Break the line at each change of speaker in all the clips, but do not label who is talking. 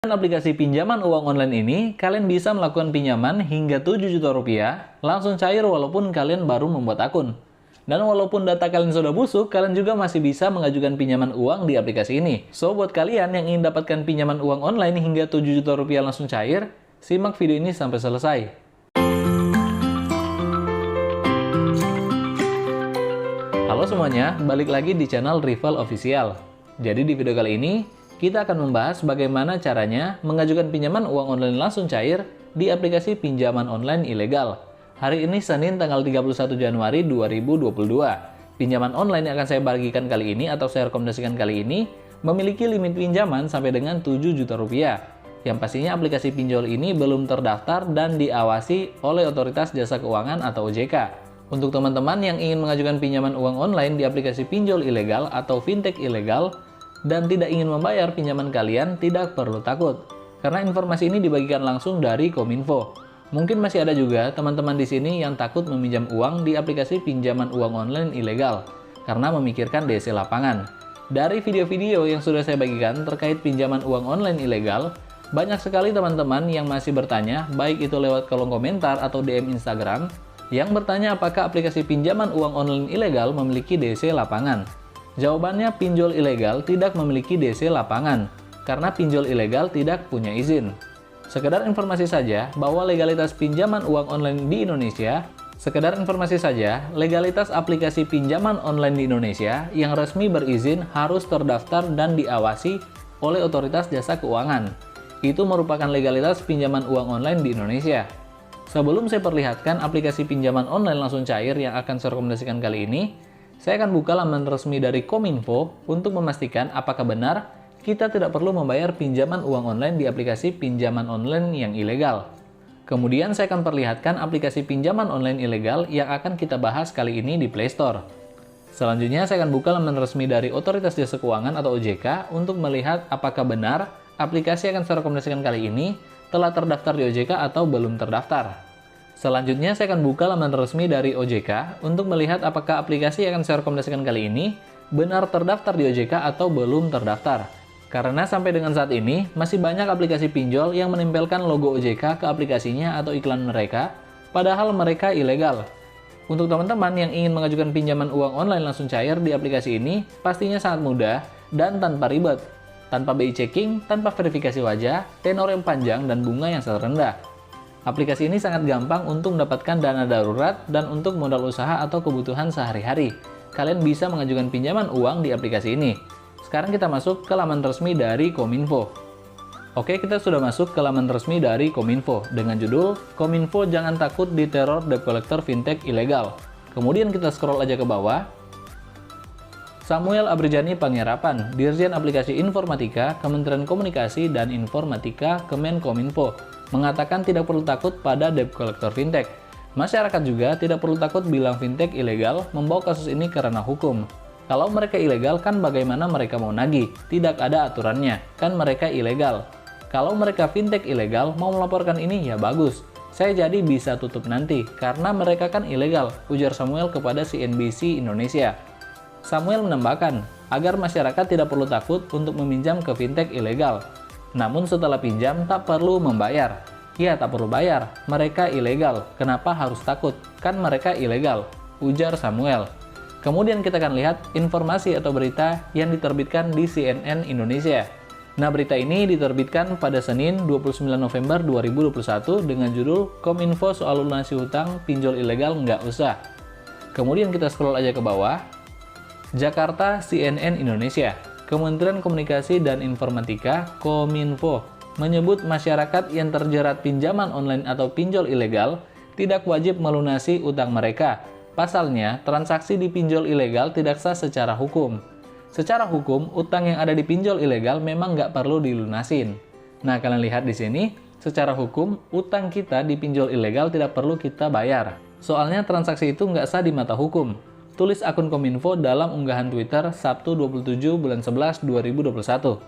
Dengan aplikasi pinjaman uang online ini, kalian bisa melakukan pinjaman hingga 7 juta rupiah, langsung cair walaupun kalian baru membuat akun. Dan walaupun data kalian sudah busuk, kalian juga masih bisa mengajukan pinjaman uang di aplikasi ini. So, buat kalian yang ingin dapatkan pinjaman uang online hingga 7 juta rupiah langsung cair, simak video ini sampai selesai. Halo semuanya, balik lagi di channel Rival Official. Jadi di video kali ini, kita akan membahas bagaimana caranya mengajukan pinjaman uang online langsung cair di aplikasi pinjaman online ilegal. Hari ini Senin tanggal 31 Januari 2022. Pinjaman online yang akan saya bagikan kali ini atau saya rekomendasikan kali ini memiliki limit pinjaman sampai dengan 7 juta rupiah. Yang pastinya aplikasi pinjol ini belum terdaftar dan diawasi oleh Otoritas Jasa Keuangan atau OJK. Untuk teman-teman yang ingin mengajukan pinjaman uang online di aplikasi pinjol ilegal atau fintech ilegal, dan tidak ingin membayar pinjaman kalian, tidak perlu takut. Karena informasi ini dibagikan langsung dari Kominfo. Mungkin masih ada juga teman-teman di sini yang takut meminjam uang di aplikasi pinjaman uang online ilegal, karena memikirkan DC lapangan. Dari video-video yang sudah saya bagikan terkait pinjaman uang online ilegal, banyak sekali teman-teman yang masih bertanya, baik itu lewat kolom komentar atau DM Instagram, yang bertanya apakah aplikasi pinjaman uang online ilegal memiliki DC lapangan. Jawabannya, pinjol ilegal tidak memiliki DC lapangan, karena pinjol ilegal tidak punya izin. Sekedar informasi saja bahwa legalitas pinjaman uang online di Indonesia, legalitas aplikasi pinjaman online di Indonesia yang resmi berizin harus terdaftar dan diawasi oleh Otoritas Jasa Keuangan. Itu merupakan legalitas pinjaman uang online di Indonesia. Sebelum saya perlihatkan aplikasi pinjaman online langsung cair yang akan saya rekomendasikan kali ini, saya akan buka laman resmi dari Kominfo untuk memastikan apakah benar kita tidak perlu membayar pinjaman uang online di aplikasi pinjaman online yang ilegal. Kemudian saya akan perlihatkan aplikasi pinjaman online ilegal yang akan kita bahas kali ini di Play Store. Selanjutnya saya akan buka laman resmi dari Otoritas Jasa Keuangan atau OJK untuk melihat apakah benar aplikasi yang akan saya rekomendasikan kali ini telah terdaftar di OJK atau belum terdaftar. Selanjutnya saya akan buka laman resmi dari OJK untuk melihat apakah aplikasi yang akan saya rekomendasikan kali ini benar terdaftar di OJK atau belum terdaftar. Karena sampai dengan saat ini masih banyak aplikasi pinjol yang menempelkan logo OJK ke aplikasinya atau iklan mereka, padahal mereka ilegal. Untuk teman-teman yang ingin mengajukan pinjaman uang online langsung cair di aplikasi ini, pastinya sangat mudah dan tanpa ribet. Tanpa BI checking, tanpa verifikasi wajah, tenor yang panjang, dan bunga yang sangat rendah. Aplikasi ini sangat gampang untuk mendapatkan dana darurat dan untuk modal usaha atau kebutuhan sehari-hari. Kalian bisa mengajukan pinjaman uang di aplikasi ini. Sekarang kita masuk ke laman resmi dari Kominfo. Oke, kita sudah masuk ke laman resmi dari Kominfo dengan judul Kominfo Jangan Takut Diteror Debt Collector Fintech Ilegal. Kemudian kita scroll aja ke bawah. Samuel Abrijani Panggerapan, Dirjen Aplikasi Informatika, Kementerian Komunikasi dan Informatika, Kemenkominfo, mengatakan tidak perlu takut pada debt collector fintech. Masyarakat juga tidak perlu takut bilang fintech ilegal membawa kasus ini karena hukum. Kalau mereka ilegal, kan bagaimana mereka mau nagih? Tidak ada aturannya, kan mereka ilegal. Kalau mereka fintech ilegal mau melaporkan ini, ya bagus. Saya jadi bisa tutup nanti, karena mereka kan ilegal, ujar Samuel kepada CNBC Indonesia. Samuel menambahkan, agar masyarakat tidak perlu takut untuk meminjam ke fintech ilegal. Namun setelah pinjam, tak perlu membayar. Ya, tak perlu bayar. Mereka ilegal. Kenapa harus takut? Kan mereka ilegal, ujar Samuel. Kemudian kita akan lihat informasi atau berita yang diterbitkan di CNN Indonesia. Nah, berita ini diterbitkan pada Senin 29 November 2021 dengan judul Kominfo soal lunasi hutang pinjol ilegal nggak usah. Kemudian kita scroll aja ke bawah. Jakarta, CNN Indonesia. Kementerian Komunikasi dan Informatika, Kominfo, menyebut masyarakat yang terjerat pinjaman online atau pinjol ilegal tidak wajib melunasi utang mereka. Pasalnya, transaksi di pinjol ilegal tidak sah secara hukum. Secara hukum, utang yang ada di pinjol ilegal memang nggak perlu dilunasin. Nah, kalian lihat di sini, secara hukum, utang kita di pinjol ilegal tidak perlu kita bayar. Soalnya transaksi itu nggak sah di mata hukum. Tulis akun Kominfo dalam unggahan Twitter Sabtu 27 bulan 11 2021.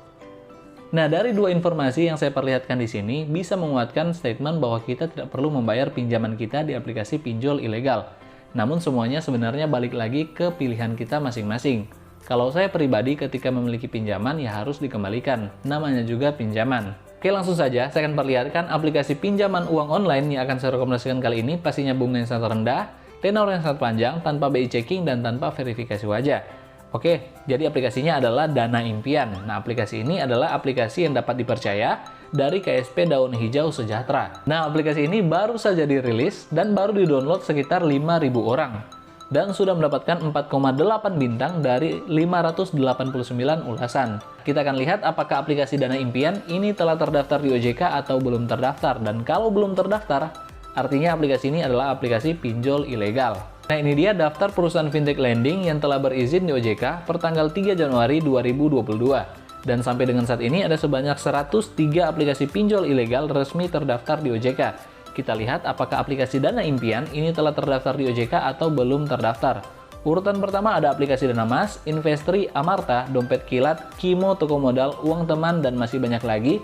Nah, dari dua informasi yang saya perlihatkan di sini bisa menguatkan statement bahwa kita tidak perlu membayar pinjaman kita di aplikasi pinjol ilegal. Namun semuanya sebenarnya balik lagi ke pilihan kita masing-masing. Kalau saya pribadi ketika memiliki pinjaman ya harus dikembalikan, namanya juga pinjaman. Oke, langsung saja saya akan perlihatkan aplikasi pinjaman uang online yang akan saya rekomendasikan kali ini. Pastinya bunga yang sangat rendah, tenor yang sangat panjang, tanpa BI checking, dan tanpa verifikasi wajah. Oke, jadi aplikasinya adalah Dana Impian. Nah, aplikasi ini adalah aplikasi yang dapat dipercaya dari KSP Daun Hijau Sejahtera. Nah, aplikasi ini baru saja dirilis dan baru di-download sekitar 5.000 orang. Dan sudah mendapatkan 4,8 bintang dari 589 ulasan. Kita akan lihat apakah aplikasi Dana Impian ini telah terdaftar di OJK atau belum terdaftar. Dan kalau belum terdaftar, artinya aplikasi ini adalah aplikasi pinjol ilegal. Nah, ini dia daftar perusahaan fintech lending yang telah berizin di OJK per tanggal 3 Januari 2022. Dan sampai dengan saat ini ada sebanyak 103 aplikasi pinjol ilegal resmi terdaftar di OJK. Kita lihat apakah aplikasi Dana Impian ini telah terdaftar di OJK atau belum terdaftar. Urutan pertama ada aplikasi Dana Mas, Investri, Amarta, Dompet Kilat, Kimo, Toko Modal, Uang Teman, dan masih banyak lagi.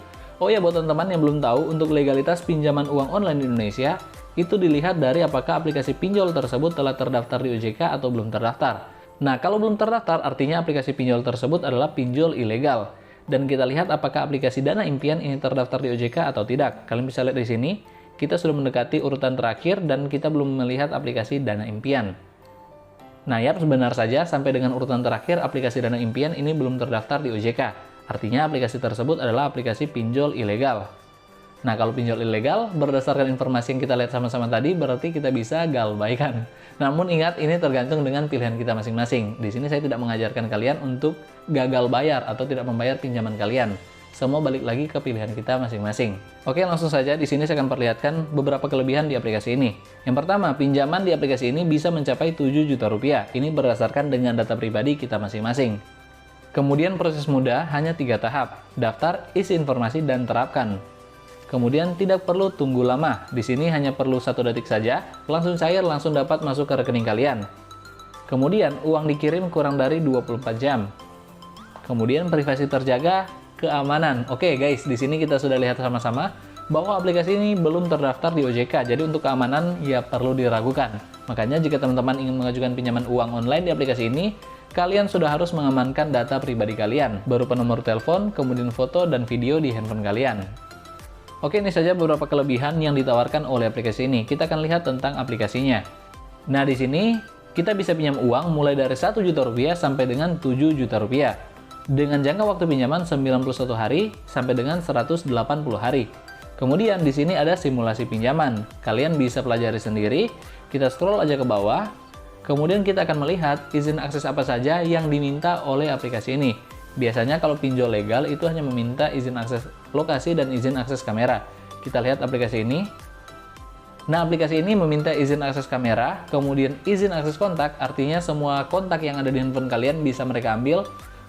Oh ya, buat teman-teman yang belum tahu, untuk legalitas pinjaman uang online di Indonesia, itu dilihat dari apakah aplikasi pinjol tersebut telah terdaftar di OJK atau belum terdaftar. Nah, kalau belum terdaftar, artinya aplikasi pinjol tersebut adalah pinjol ilegal. Dan kita lihat apakah aplikasi Dana Impian ini terdaftar di OJK atau tidak. Kalian bisa lihat di sini. Kita sudah mendekati urutan terakhir dan kita belum melihat aplikasi Dana Impian. Nah, ya, benar saja sampai dengan urutan terakhir aplikasi Dana Impian ini belum terdaftar di OJK. Artinya aplikasi tersebut adalah aplikasi pinjol ilegal. Nah, kalau pinjol ilegal, berdasarkan informasi yang kita lihat sama-sama tadi, berarti kita bisa galbaikan. Namun ingat, ini tergantung dengan pilihan kita masing-masing. Di sini saya tidak mengajarkan kalian untuk gagal bayar atau tidak membayar pinjaman kalian. Semua balik lagi ke pilihan kita masing-masing. Oke, langsung saja di sini saya akan perlihatkan beberapa kelebihan di aplikasi ini. Yang pertama, pinjaman di aplikasi ini bisa mencapai 7 juta rupiah. Ini berdasarkan dengan data pribadi kita masing-masing. Kemudian proses mudah, hanya 3 tahap. Daftar, isi informasi, dan terapkan. Kemudian tidak perlu tunggu lama. Di sini hanya perlu 1 detik saja, langsung cair, langsung dapat masuk ke rekening kalian. Kemudian uang dikirim kurang dari 24 jam. Kemudian privasi terjaga, keamanan. Oke guys, di sini kita sudah lihat sama-sama bahwa aplikasi ini belum terdaftar di OJK. Jadi untuk keamanan ya perlu diragukan. Makanya jika teman-teman ingin mengajukan pinjaman uang online di aplikasi ini, kalian sudah harus mengamankan data pribadi kalian, berupa nomor telepon, kemudian foto dan video di handphone kalian. Oke, ini saja beberapa kelebihan yang ditawarkan oleh aplikasi ini. Kita akan lihat tentang aplikasinya. Nah, di sini kita bisa pinjam uang mulai dari 1 juta rupiah sampai dengan 7 juta rupiah. Dengan jangka waktu pinjaman 91 hari sampai dengan 180 hari. Kemudian di sini ada simulasi pinjaman. Kalian bisa pelajari sendiri. Kita scroll aja ke bawah. Kemudian kita akan melihat izin akses apa saja yang diminta oleh aplikasi ini. Biasanya kalau pinjol legal itu hanya meminta izin akses lokasi dan izin akses kamera. Kita lihat aplikasi ini. Nah, aplikasi ini meminta izin akses kamera, kemudian izin akses kontak, artinya semua kontak yang ada di handphone kalian bisa mereka ambil.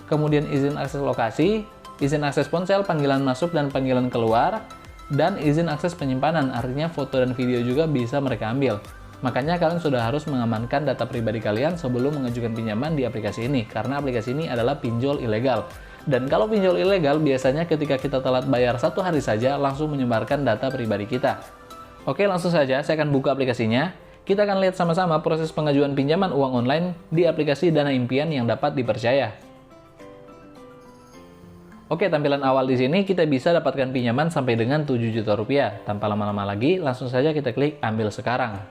Kemudian izin akses lokasi, izin akses ponsel, panggilan masuk dan panggilan keluar, dan izin akses penyimpanan, artinya foto dan video juga bisa mereka ambil. Makanya kalian sudah harus mengamankan data pribadi kalian sebelum mengajukan pinjaman di aplikasi ini, karena aplikasi ini adalah pinjol ilegal. Dan kalau pinjol ilegal, biasanya ketika kita telat bayar 1 hari saja, langsung menyebarkan data pribadi kita. Oke, langsung saja saya akan buka aplikasinya. Kita akan lihat sama-sama proses pengajuan pinjaman uang online di aplikasi Dana Impian yang dapat dipercaya. Oke, tampilan awal di sini kita bisa dapatkan pinjaman sampai dengan 7 juta rupiah. Tanpa lama-lama lagi, langsung saja kita klik ambil sekarang.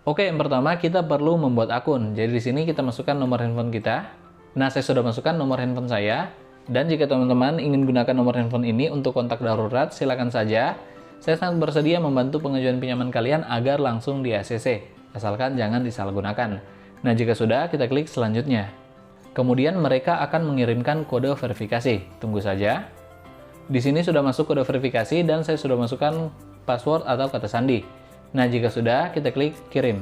Oke, yang pertama kita perlu membuat akun. Jadi di sini kita masukkan nomor handphone kita. Nah, saya sudah masukkan nomor handphone saya. Dan jika teman-teman ingin gunakan nomor handphone ini untuk kontak darurat, silakan saja. Saya sangat bersedia membantu pengajuan pinjaman kalian agar langsung di ACC. Asalkan jangan disalahgunakan. Nah, jika sudah, kita klik selanjutnya. Kemudian mereka akan mengirimkan kode verifikasi. Tunggu saja. Di sini sudah masuk kode verifikasi dan saya sudah masukkan password atau kata sandi. Nah, jika sudah, kita klik kirim.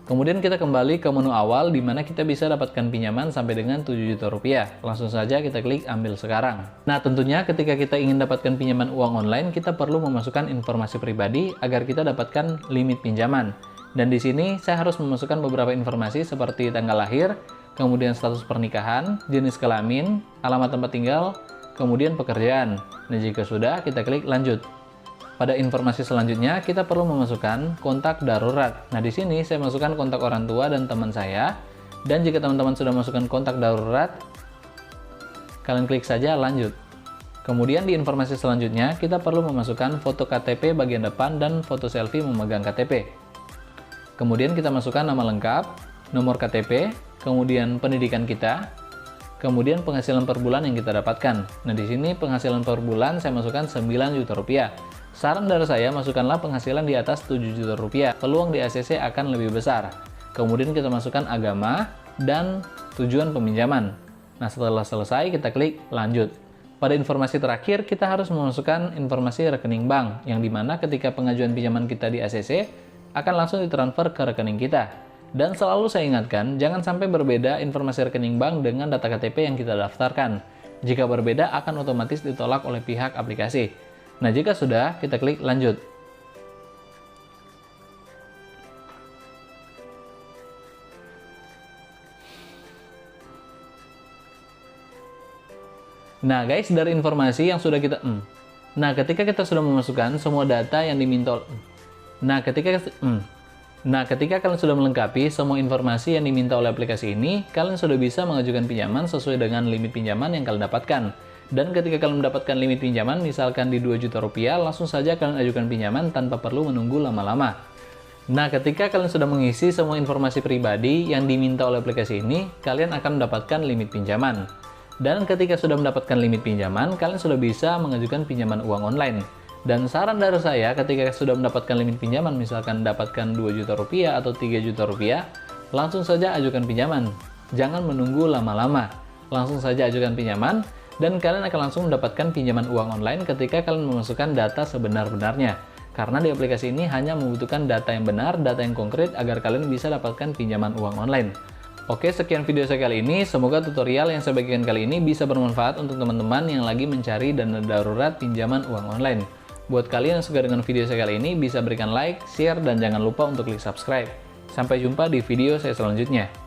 Kemudian kita kembali ke menu awal di mana kita bisa dapatkan pinjaman sampai dengan 7 juta rupiah. Langsung saja kita klik ambil sekarang. Nah, tentunya ketika kita ingin dapatkan pinjaman uang online, kita perlu memasukkan informasi pribadi agar kita dapatkan limit pinjaman. Dan di sini saya harus memasukkan beberapa informasi seperti tanggal lahir, kemudian status pernikahan, jenis kelamin, alamat tempat tinggal, kemudian pekerjaan. Nah, jika sudah, kita klik lanjut. Pada informasi selanjutnya, kita perlu memasukkan kontak darurat. Nah, di sini saya masukkan kontak orang tua dan teman saya. Dan jika teman-teman sudah masukkan kontak darurat, kalian klik saja lanjut. Kemudian di informasi selanjutnya, kita perlu memasukkan foto KTP bagian depan dan foto selfie memegang KTP. Kemudian kita masukkan nama lengkap, nomor KTP, kemudian pendidikan kita, kemudian penghasilan per bulan yang kita dapatkan. Nah, di sini penghasilan per bulan saya masukkan 9 juta rupiah. Saran dari saya, masukkanlah penghasilan di atas 7 juta rupiah. Peluang di ACC akan lebih besar. Kemudian kita masukkan agama dan tujuan peminjaman. Nah, setelah selesai, kita klik lanjut. Pada informasi terakhir, kita harus memasukkan informasi rekening bank, yang dimana ketika pengajuan pinjaman kita di ACC, akan langsung ditransfer ke rekening kita. Dan selalu saya ingatkan, jangan sampai berbeda informasi rekening bank dengan data KTP yang kita daftarkan. Jika berbeda, akan otomatis ditolak oleh pihak aplikasi. Nah, jika sudah, kita klik lanjut. Nah guys, dari informasi yang sudah kita Nah, ketika kita sudah memasukkan semua data yang diminta Nah, ketika kalian sudah melengkapi semua informasi yang diminta oleh aplikasi ini, kalian sudah bisa mengajukan pinjaman sesuai dengan limit pinjaman yang kalian dapatkan. Dan ketika kalian mendapatkan limit pinjaman, misalkan di 2 juta rupiah, langsung saja kalian ajukan pinjaman tanpa perlu menunggu lama-lama. Nah, ketika kalian sudah mengisi semua informasi pribadi yang diminta oleh aplikasi ini, kalian akan mendapatkan limit pinjaman. Dan ketika sudah mendapatkan limit pinjaman, kalian sudah bisa mengajukan pinjaman uang online. Dan saran dari saya, ketika sudah mendapatkan limit pinjaman, misalkan mendapatkan 2 juta rupiah atau 3 juta rupiah, langsung saja ajukan pinjaman. Jangan menunggu lama-lama. Langsung saja ajukan pinjaman, dan kalian akan langsung mendapatkan pinjaman uang online ketika kalian memasukkan data sebenar-benarnya. Karena di aplikasi ini hanya membutuhkan data yang benar, data yang konkret, agar kalian bisa dapatkan pinjaman uang online. Oke, sekian video saya kali ini. Semoga tutorial yang saya bagikan kali ini bisa bermanfaat untuk teman-teman yang lagi mencari dana darurat pinjaman uang online. Buat kalian yang suka dengan video saya kali ini, bisa berikan like, share, dan jangan lupa untuk klik subscribe. Sampai jumpa di video saya selanjutnya.